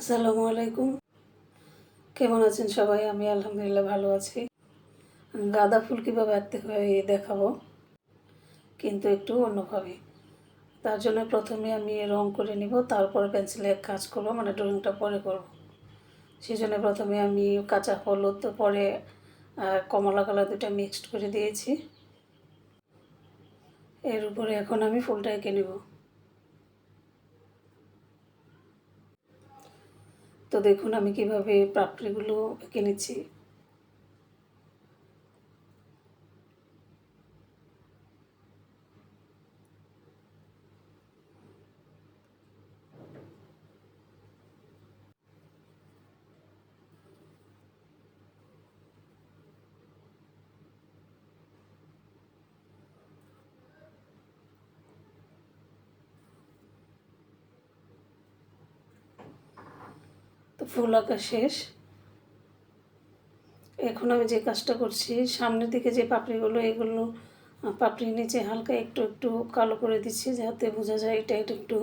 আসসালামু আলাইকুম। কেমন আছেন সবাই? আমি আলহামদুলিল্লাহ ভালো আছি। গাঁদা ফুল কীভাবে আঁকতে হয় দেখাবো, কিন্তু একটু অন্যভাবে। তার জন্য প্রথমে আমি রং করে নিব, তারপর পেন্সিলে কাজ করব, মানে ড্রয়িংটা পরে করব। সেজন্য প্রথমে আমি কাঁচা হলুদ, পরে কমলা কালার দুটো মিক্সড করে দিয়েছি। এর উপরে এখন আমি ফুলটা এঁকে নেব। তো দেখুন আমি কিভাবে পাপড়িগুলো এঁকে নিচ্ছি। তো ফুল আঁকা শেষ। এখন আমি যে কাজটা করছি, সামনের দিকে যে পাপড়িগুলো, এগুলো পাপড়ির নিচে হালকা একটু একটু কালো করে দিচ্ছি, যাতে বোঝা যায় এটা একটু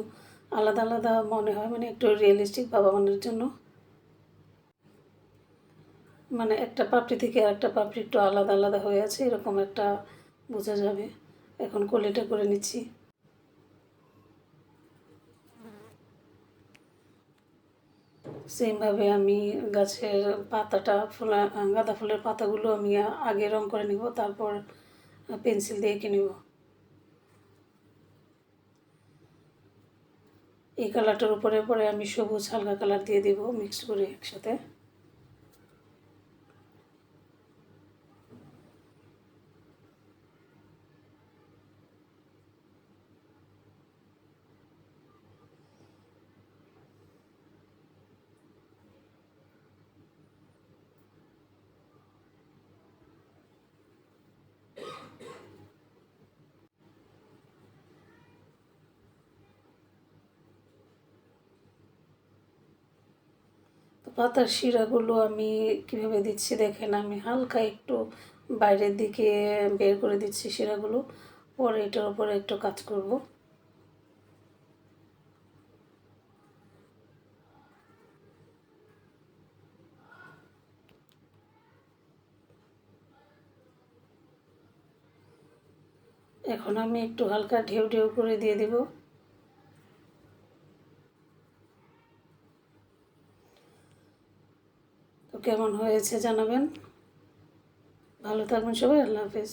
আলাদা আলাদা মনে হয়, মানে একটু রিয়েলিস্টিক বানানোর জন্য। মানে একটা পাপড়ি থেকে আরেকটা পাপড়ি একটু আলাদা আলাদা হয়ে আছে, এরকম একটা বোঝা যাবে। এখন কলিটা করে নিচ্ছি। সেমভাবে আমি গাছের পাতাটা গাঁদা ফুলের পাতাগুলো আমি আগে রং করে নিব, তারপর পেন্সিল দিয়ে এঁকে নেব। এই কালারটার উপরে পরে আমি সবুজ হালকা কালার দিয়ে দিব, মিক্সড করে একসাথে। পাতার শিরাগুলো আমি কিভাবে দিচ্ছি দেখেন, আমি হালকা একটু বাইরের দিকে বের করে দিচ্ছি শিরাগুলো, পরে এটার উপরে একটু কাজ করব। এখন আমি একটু হালকা ঢেউ ঢেউ করে দিয়ে দিব। তো কেমন হয়েছে জানাবেন। ভালো থাকবেন সবাই। আল্লাহ হাফেজ।